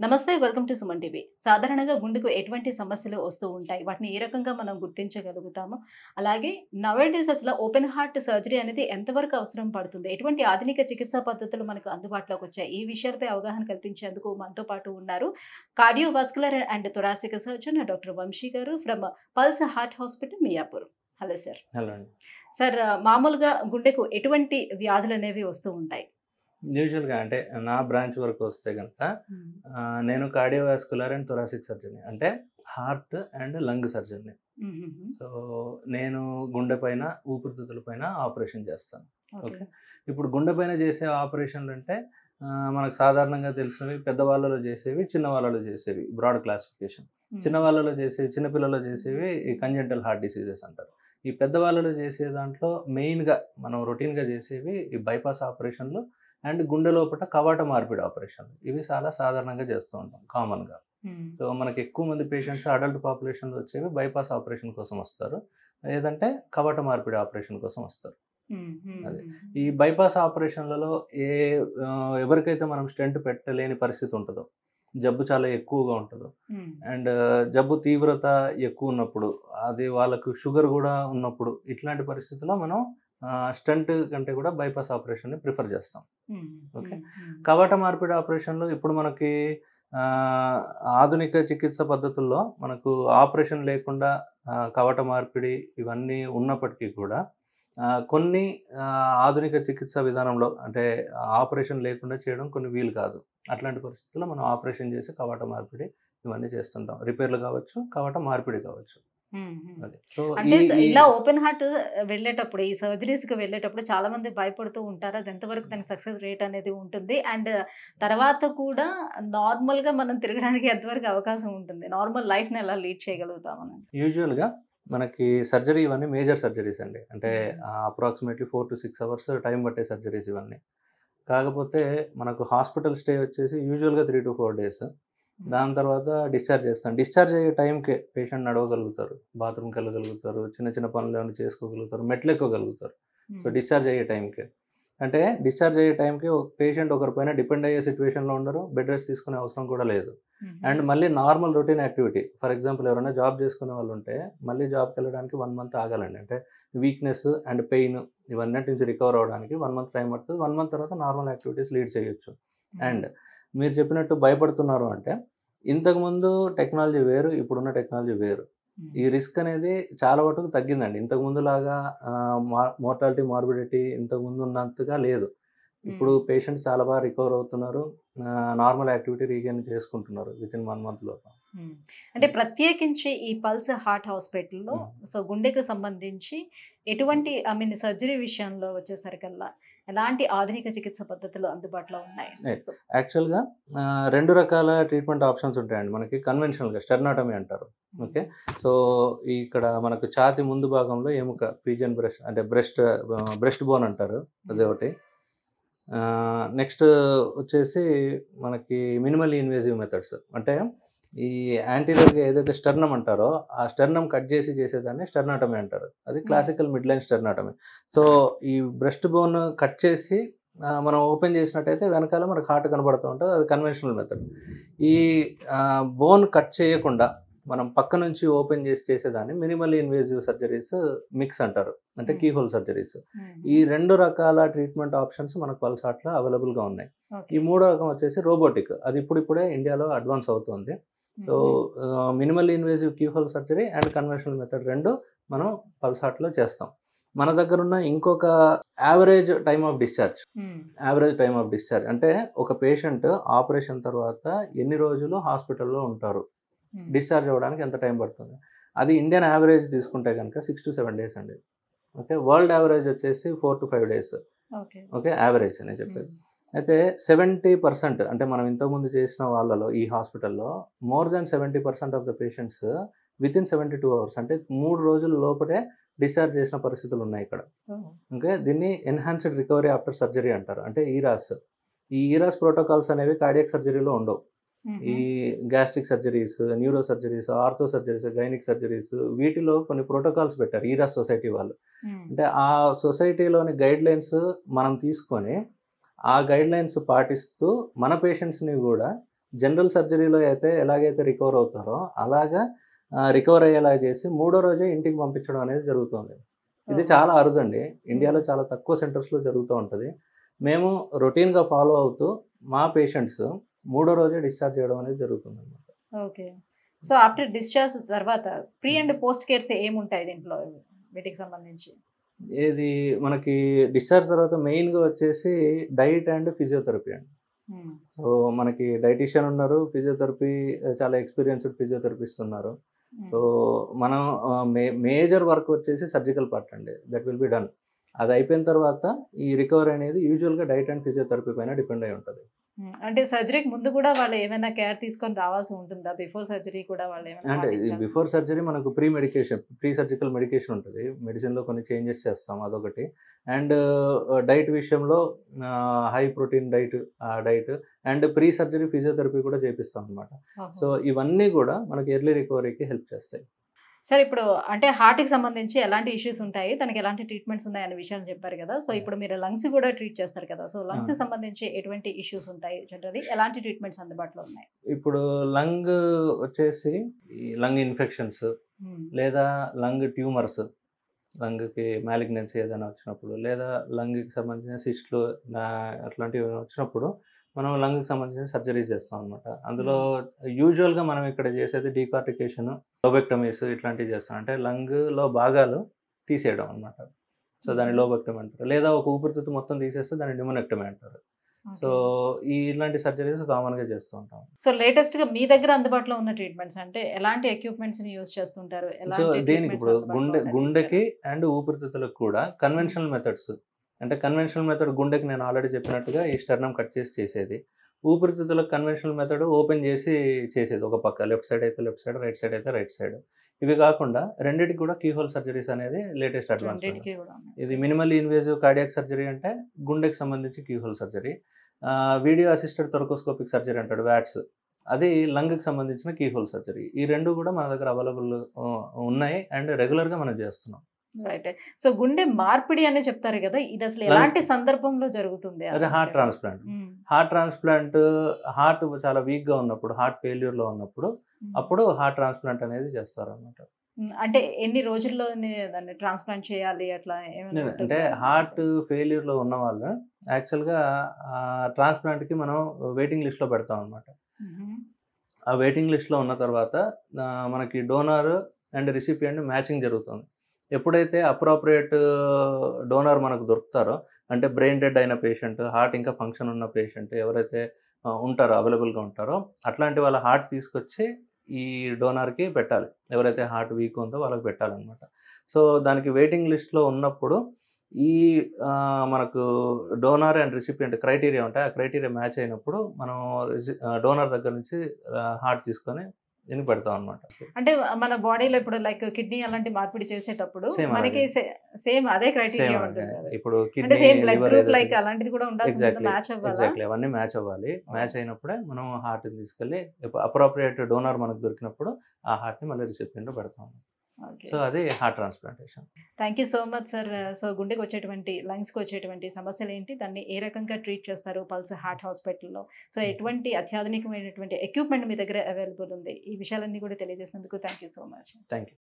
నమస్తే. Welcome to Suman TV. సాధారణంగా గుండెకు ఎటువంటి సమస్యలు వస్తూ ఉంటాయి. వాటిని ఏ రకంగా మనం గుర్తించగలుగుతాము? అలాగే నౌఏడేస్ అసలు ఓపెన్ హార్ట్ సర్జరీ అనేది ఎంతవరకు అవసరం పడుతుంది? ఎటువంటి ఆధునిక చికిత్సా పద్ధతులు మనకు అందుబాటులోకి వచ్చాయి? ఈ విషయాలపై అవగాహన కల్పించేందుకు మనతో పాటు ఉన్నారు cardiovascular and thoracic surgeon doctor Vamsi garu from Pulse Heart Hospital Miyapur. Hello sir. Hello అండి. సార్, మామూలుగా గుండెకు ఎటువంటి వ్యాధులు అనేవి వస్తూ ఉంటాయి? యూజువల్‌గా అంటే నా బ్రాంచ్ వరకు వస్తే గనక నేను కార్డియోవాస్కులర్ అండ్ థొరాసిక్ సర్జన్‌ని. అంటే హార్ట్ అండ్ లంగ్ సర్జన్‌ని. హుహుహు. సో, నేను గుండె పైన, ఊపిరితిత్తుల పైన ఆపరేషన్ చేస్తాను. ఓకే. ఓకే. ఇప్పుడు గుండె పైన చేసే ఆపరేషన్‌లంటే మనకు సాధారణంగా తెలిసినవి పెద్దవాళ్ళలో చేసేవి, చిన్నవాళ్ళలో చేసేవి బ్రాడ్ క్లాసిఫికేషన్. చిన్నవాళ్ళలో చేసేవి, చిన్న పిల్లల్లో చేసేవి ఈ కంజెంటల్ హార్ట్ డిసీజెస్ అంటారు. ఈ పెద్దవాళ్ళలో చేసే దాంట్లో మెయిన్‌గా మనం రొటీన్‌గా చేసేవి ఈ బైపాస్ ఆపరేషన్‌లు అండ్ గుండె లోపట కవాట మార్పిడి ఆపరేషన్‌లు. ఇవి చాలా సాధారణంగా చేస్తూ ఉంటాం కామన్‌గా. హ్మ్. సో, మనకి ఎక్కువ మంది పేషెంట్స్ అడల్ట్ పాపులేషన్‌లో వచ్చేవి బైపాస్ ఆపరేషన్ కోసం వస్తారు. లేదంటే కవాట మార్పిడి ఆపరేషన్ కోసం వస్తారు. హ్మ్. హ్మ్. అది. హ్మ్. ఈ బైపాస్ ఆపరేషన్‌లలో ఎవరికైతే మనం స్టెంట్ పెట్టలేని పరిస్థితి ఉంటదో, జబ్బు చాలా ఎక్కువగా ఉంటదో హ్మ్. అండ్ జబ్బు తీవ్రత ఎక్కువున్నప్పుడు, అది వాళ్ళకు షుగర్ గూడా ఉన్నప్పుడు, ఇట్లాంటి పరిస్థితుల్లో మనం స్టంట్ కంటే కూడా బైపాస్ ఆపరేషన్‌ని ప్రిఫర్ చేస్తాం. హ్మ్. ఓకే. హ్మ్. హ్మ్. కవాట మార్పిడి ఆపరేషన్‌లు ఇప్పుడు మనకి ఆహ్, ఆధునిక చికిత్స పద్ధతుల్లో మనకు ఆపరేషన్ లేకుండా కవాట మార్పిడి ఇవన్నీ ఉన్నప్పటికీ కూడా కొన్ని ఆధునిక చికిత్సా విధానంలో అంటే ఆపరేషన్ లేకుండా చేయడం కొన్ని వీలు కాదు. అట్లాంటి పరిస్థితుల్లో మనం ఆపరేషన్ చేసి కవాట మార్పిడి ఇవన్నీ చేస్తుంటాం. రిపేర్‌లు కావచ్చు, కవాట మార్పిడి కావచ్చు. హ్మ్. హ్మ్. అది. సో, అంటే ఈ ఈ ఇలా ఓపెన్ హార్ట్ వెళ్ళేటప్పుడు, ఈ సర్జరీస్‌కి వెళ్ళేటప్పుడు చాలా మంది భయపడుతూ ఉంటారు. అది ఎంతవరకు దానికి సక్సెస్ రేట్ అనేది ఉంటుంది. అండ్ తర్వాత కూడా నార్మల్‌గా మనం తిరగడానికి ఎంతవరకు అవకాశం ఉంటుంది? నార్మల్ లైఫ్‌ని ఎలా లీడ్ చేయగలుగుతామని? యూజువల్‌గా మనకి సర్జరీ ఇవన్నీ మేజర్ సర్జరీస్ అండి. అంటే హ్మ్. అప్రాక్సిమేట్‌లీ 4-6 అవర్స్ టైం పట్టే సర్జరీస్ ఇవన్నీ. కాకపోతే మనకు హాస్పిటల్ స్టే వచ్చేసి యూజువల్‌గా 3-4 డేస్. హ్మ్. దాని తర్వాత డిశ్చార్జ్ చేస్తాం. డిశ్చార్జ్ అయ్యే టైంకే పేషెంట్ నడవగలుగుతారు. బాత్రూమ్‌కెళ్ళగలుగుతారు. చిన్న చిన్న పనులేమన్నా చేసుకోగలుగుతారు. మెట్లెక్కగలుగుతారు. సో, హ్మ్. డిశ్చార్జ్ అయ్యే టైంకే. అంటే డిశ్చార్జ్ అయ్యే టైంకి ఒక పేషెంట్ ఒకరి పైన డిపెండ్ అయ్యే సిట్యుయేషన్‌లో ఉండరు. బెడ్ రెస్ట్ తీసుకునే అవసరం కూడా లేదు. హుహు. అండ్ మళ్ళీ normal routine activity. For example ఎవరైనా జాబ్ చేసుకునే వాళ్ళుంటే మళ్ళీ జాబ్‌కెళ్ళడానికి 1 మంత్ ఆగాలండి. అంటే వీక్‌నెస్ అండ్ పెయిన్ ఇవన్నిటి నుంచి రికవర్ అవ్వడానికి 1 మంత్ టైం పడుతది. 1 మంత్ తర్వాత నార్మల్ యాక్టివిటీస్ లీడ్ చేయొచ్చు. హ్మ్. అండ్ మీరు చెప్పినట్టు భయపడుతున్నారు అంటే, ఇంతకుముందు టెక్నాలజీ వేరు, ఇప్పుడున్న టెక్నాలజీ వేరు. హ్మ్. ఈ రిస్క్ అనేది చాలా మటుకు తగ్గిందండి. ఇంతకుముందులాగా మోర్టాలిటీ, మార్బిడిటీ ఇంతకుముందు ఉన్నంతగా లేదు. ఇప్పుడు హ్మ్. పేషెంట్స్ చాలా బాగా రికవర్ అవుతున్నారు. నార్మల్ యాక్టివిటీ రీగెయిన్ చేసుకుంటున్నారు వితిన్ 1 మంత్ లోపు. హ్మ్. అంటే ప్రత్యేకించి ఈ పల్స్ హార్ట్ హాస్పిటల్‌లో హ్మ్. సో, గుండెకు సంబంధించి ఎటువంటి సర్జరీ విషయంలో వచ్చేసరికల్లా ఎలాంటి ఆధునిక చికిత్స పద్ధతులు అందుబాటులో ఉన్నాయి? రైట్. సో యాక్చువల్‌గా 2 రకాల ట్రీట్మెంట్ ఆప్షన్స్ ఉంటాయండి. మనకి కన్వెన్షనల్‌గా స్టెర్నాటమీ అంటారు. ఓకే. హ్మ్. సో, ఇక్కడ మనకు ఛాతీ ముందు భాగంలో ఎముక పిజియన్ బ్రెస్ట్ అంటే బ్రెస్ట్ బోన్ అంటారు. హ్మ్. అదొకటి. నెక్స్ట్ వచ్చేసి మనకి మినిమల్లీ ఇన్వేసివ్ మెథడ్స్. అంటే ఈ యాంటీరియర్‌గా ఏదైతే స్టెర్నమ్ అంటారో, ఆ స్టెర్నమ్ కట్ చేసి చేసేదాన్ని స్టెర్నాటమీ అంటారు. అది హ్మ్. Classical mid line sternotomy. So, ఈ బ్రెస్ట్ బోన్ కట్ చేసి మనం ఓపెన్ చేసినట్టయితే వెనకాల మనకు హార్ట్ కనబడుతూ ఉంటది. అది కన్వెన్షనల్ మెథడ్. ఈ బోన్ కట్ చేయకుండా మనం పక్క నుంచి ఓపెన్ చేసి చేసేదాన్ని మినిమల్లీ ఇన్వేసివ్ సర్జరీస్ మిక్స్ అంటారు. అంటే హ్మ్. Keyhole surgeries. హుహు. ఈ 2 రకాల ట్రీట్మెంట్ ఆప్షన్స్ మనకు పల్స్ హార్ట్‌లో అవైలబుల్‌గా ఉన్నాయి. ఓకే. ఈ మూడో రకం వచ్చేసి రోబోటిక్. అది ఇప్పుడిప్పుడే ఇండియాలో అడ్వాన్స్ అవుతుంది. సో, హుహు. Minimally invasive keyhole surgery and conventional method 2 మనం పల్స్ హార్ట్‌లో చేస్తాం. మన దగ్గరున్న ఇంకొక average time of discharge. Hmm. Average time of discharge అంటే ఒక పేషెంట్ ఆపరేషన్ తర్వాత ఎన్ని రోజులు హాస్పిటల్‌లో ఉంటారు? హ్మ్. డిశ్చార్జ్ అవ్వడానికి ఎంత టైం పడుతుంది? అది ఇండియన్ యావరేజ్ తీసుకుంటే గనుక 6-7 డేస్ అండి. ఓకే. వరల్డ్ యావరేజ్ వచ్చేసి 4-5 డేస్. ఓకే. ఓకే. యావరేజ్ నేను చెప్పేది. హ్మ్. అయితే 70% అంటే మనం ఇంతకుముందు చేసిన వాళ్ళలో ఈ హాస్పిటల్‌లో more than 70% of the patients within 72 hours అంటే 3 రోజుల లోపటే డిశ్చార్జ్ చేసిన పరిస్థితులున్నాయి ఇక్కడ. ఓహ్! ఓకే. దీన్ని ఎన్హాన్స్డ్ రికవరీ ఆఫ్టర్ సర్జరీ అంటారు. అంటే ఈరాస్. ఈ ఈరాస్ ప్రోటోకాల్స్ అనేవి కార్డియాక్ సర్జరీలో ఉండవు. హుహు. ఈ gastric surgeries, neuro surgeries, ortho surgeries, gynaec surgeries వీటిలో కొన్ని ప్రోటోకాల్స్ పెట్టారు ఈరాస్ సొసైటీ వాళ్ళు. హ్మ్. అంటే ఆ సొసైటీలోని గైడ్‌లైన్స్ మనం తీసుకొని, ఆ గైడ్‌లైన్స్ పాటిస్తూ మన పేషెంట్స్‌ని గూడా జనరల్ సర్జరీలో అయితే ఎలాగైతే రికవర్ అవుతారో అలాగా రికవర్ అయ్యేలా చేసి 3వ రోజే ఇంటికి పంపించడం అనేది జరుగుతుంది. ఇది చాలా అరుదండి. ఇండియాలో చాలా తక్కువ సెంటర్స్‌లో జరుగుతూ ఉంటది. మేము రొటీన్‌గా ఫాలో అవుతూ మా పేషెంట్స్ 3వ రోజే డిశ్చార్జ్ చేయడం అనేది జరుగుతుందన్నమాట. ఓకే. సో ఆఫ్టర్ డిశ్చార్జ్ తర్వాత ప్రీ అండ్ పోస్ట్ కేర్స్ ఏముంటాయి దీంట్లో వీటికి సంబంధించి? ఏది మనకి డిశ్చార్జ్ తర్వాత మెయిన్‌గా వచ్చేసి డైట్ అండ్ ఫిజియోథెరపీ అండి. సో మనకి డైటీషియన్ ఉన్నారు. ఫిజియోథెరపీ చాలా ఎక్స్‌పీరియన్స్‌డ్ ఫిజియోథెరపిస్ట్ ఉన్నారు. సో మనం మేజర్ వర్క్ వచ్చేసి సర్జికల్ పార్ట్ అండి. That will be done. అది అయిపోయిన తర్వాత ఈ రికవరీ అనేది యూజువల్‌గా డైట్ అండ్ ఫిజియోథెరపీ పైన డిపెండ్ అయి ఉంటది. అంటే సర్జరీకి ముందు కూడా వాళ్ళు ఏమైనా కేర్ తీసుకొని రావాల్సి ఉంటుందా? బిఫోర్ సర్జరీ కూడా వాళ్ళు ఏమైనా అంటే పాటించాల్సి బిఫోర్ సర్జరీ మనకు ప్రీ సర్జికల్ మెడికేషన్ ఉంటది. మెడిసిన్‌లో కొన్ని చేంజెస్ చేస్తాం అదొకటి. అండ్ డైట్ విషయంలో high protein diet and pre surgery physiotherapy కూడా చేపిస్తాం అన్నమాట. సో ఇవన్నీ కూడా మనకి ఎర్లీ రికవరీకి హెల్ప్ చేస్తాయి. సార్ ఇప్పుడు అంటే హార్ట్‌కి సంబంధించి ఎలాంటి ఇష్యూస్ ఉంటాయి? తనకి ఎలాంటి ట్రీట్మెంట్స్ ఉన్నాయనే విషయాన్ని చెప్పారు కదా! సో ఇప్పుడు మీరు లంగ్స్ కూడా ట్రీట్ చేస్తారు కదా! సో లంగ్స్‌కి సంబంధించి ఎటువంటి ఇష్యూస్ ఉంటాయి జనరల్లీ? ఎలాంటి ట్రీట్మెంట్స్ అందుబాటులో ఉన్నాయి? ఇప్పుడు లంగ్ వచ్చేసి ఈ లంగ్ ఇన్ఫెక్షన్స్ లేదా లంగ్ ట్యూమర్స్, లంగ్‌కి మాలిగ్నెన్సీ ఏదైనా వచ్చినప్పుడు లేదా లంగ్‌కి సంబంధించిన సిస్ట్‌లు అట్లాంటివి వచ్చినప్పుడు మనం లంగ్‌కి సంబంధించిన సర్జరీస్ చేస్తాం అనమాట. అందులో యూజువల్‌గా మనం ఇక్కడ చేసేది డీకార్టికేషన్, లోబెక్టమీస్ ఇట్లాంటివి చేస్తాం. అంటే లంగ్‌లో భాగాలు తీసేయడం అనమాట. సో దాన్ని లోబెక్టమీ అంటారు. లేదా ఒక ఊపిరితిత్తు మొత్తం తీసేస్తే దాన్ని న్యూమోనెక్టమీ అంటారు. సో ఇలాంటి సర్జరీస్ కామన్‌గా చేస్తూ ఉంటాం. సో లేటెస్ట్‌గా మీ దగ్గర అందుబాటులో ఉన్న ట్రీట్మెంట్స్ అంటే ఎలాంటి ఎక్విప్‌మెంట్స్‌ని యూజ్ చేస్తుంటారు? సో ఎలాంటి దీనికి ట్రీట్మెంట్స్ ఇప్పుడు అందుబాటులో ఉన్నాయి? గుండెకి అండ్ ఊపిరితిత్తులకు కూడా కన్వెన్షనల్ మెథడ్స్. అంటే కన్వెన్షనల్ మెథడ్ గుండెకి నేను ఆల్రెడీ చెప్పినట్టుగా ఈ స్టెర్నమ్ కట్ చేసి చేసేది. ఊపిరితిత్తులకు కన్వెన్షనల్ మెథడ్ ఓపెన్ చేసి చేసేది. ఒక పక్క లెఫ్ట్ సైడ్ అయితే లెఫ్ట్ సైడ్, రైట్ సైడ్ అయితే రైట్ సైడ్. ఇవి కాకుండా రెండిటికి కూడా కీహోల్ సర్జరీస్ అనేది లేటెస్ట్ అడ్వాన్స్‌మెంట్. రెండిటికి కూడా ఉన్నాయి. ఇది మినిమల్లీ ఇన్వేజివ్ కార్డియాక్ సర్జరీ అంటే గుండెకి సంబంధించి keyhole surgery. Video assisted thoracoscopic surgery అంటాడు వాట్స్. అది లంగ్‌కి సంబంధించిన కీహోల్ సర్జరీ. ఈ 2 కూడా మన దగ్గర అవైలబుల్ ఉన్నాయి అండ్ రెగ్యులర్‌గా మనం చేస్తున్నాం. రైట్. సో గుండె మార్పిడి అనే చెప్తారు కదా! ఇది అసలు ఎలాంటి సందర్భంలో జరుగుతుంది? అదే heart transplant. Heart transplant heart చాలా వీక్‌గా ఉన్నప్పుడు, హార్ట్ ఫెయిల్యూర్‌లో ఉన్నప్పుడు అప్పుడు హార్ట్ ట్రాన్స్‌ప్లాంట్ అనేది చేస్తారన్నమాట. అంటే ఎన్ని రోజుల్లోనే దాన్ని ట్రాన్స్‌ప్లాంట్ చేయాలి అట్లా ఏమైనా అంటే ఉంటుందా? హార్ట్ ఫెయిల్యూర్‌లో ఉన్నవాళ్ళు యాక్చువల్‌గా ట్రాన్స్‌ప్లాంట్‌కి మనం వెయిటింగ్ లిస్ట్‌లో పెడతాం అన్నమాట. ఆ వెయిటింగ్ లిస్ట్‌లో ఉన్న తర్వాత మనకి డోనార్ అండ్ రిసిపియంట్ మ్యాచింగ్ జరుగుతుంది. ఎప్పుడైతే అప్రోప్రియేట్ డోనార్ మనకు దొరుకుతారో, అంటే బ్రెయిన్ డెడ్ అయిన పేషెంట్, హార్ట్ ఇంకా ఫంక్షన్ ఉన్న పేషెంట్ ఎవరైతే ఉంటారో అవైలబుల్‌గా ఉంటారో అట్లాంటి వాళ్ళ హార్ట్ తీసుకొచ్చి ఈ డోనార్‌కి పెట్టాలి. ఎవరైతే హార్ట్ వీక్ ఉందో వాళ్ళకి పెట్టాలన్నమాట. సో దానికి వెయిటింగ్ లిస్ట్‌లో ఉన్నప్పుడు ఈ మనకు డోనార్ అండ్ రిసిపియంట్ క్రైటీరియా ఉంటాయి. ఆ క్రైటీరియా మ్యాచ్ అయినప్పుడు మనం డోనార్ దగ్గర నుంచి హార్ట్ తీసుకొని దీనికి పెడతాం అన్నమాట. అంటే మన బాడీలో ఇప్పుడు లైక్ కిడ్నీ అలాంటి మార్పిడి చేసేటప్పుడు సేమ్ మనకి సేమ్ అదే క్రైటీరియా సేమ్ ఉంటుంది కదా! ఇప్పుడు అంటే kidney, same blood liver group like అలాంటిది కూడా ఉండాల్సి ఉంటుందా? ఎగ్జాక్ట్‌లీ. మ్యాచ్ అవ్వాలా? ఎగ్జాక్ట్‌లీ. అవన్నీ మ్యాచ్ అవ్వాలి. మ్యాచ్ అయినప్పుడే మనం హార్ట్‌ని తీసుకెళ్ళి అప్రోప్రియేట్ డోనార్ మనకు దొరికినప్పుడు ఆ హార్ట్‌ని మళ్ళీ రిసిపియంట్‌లో పెడతాం. ఓకే. సో అది heart transplantation. Thank you so much sir. So గుండెకి వచ్చేటువంటి లంగ్స్‌కి వచ్చేటువంటి సమస్యలేంటి? దాన్ని ఏ రకంగా ట్రీట్ చేస్తారు పల్స్ హార్ట్ హాస్పిటల్‌లో? సో ఎటువంటి అత్యాధునికమైనటువంటి ఎక్విప్‌మెంట్ మీ దగ్గర అవైలబుల్ ఉంది? ఈ విషయాలన్నీ కూడా తెలియజేసినందుకు thank you so much. Thank you.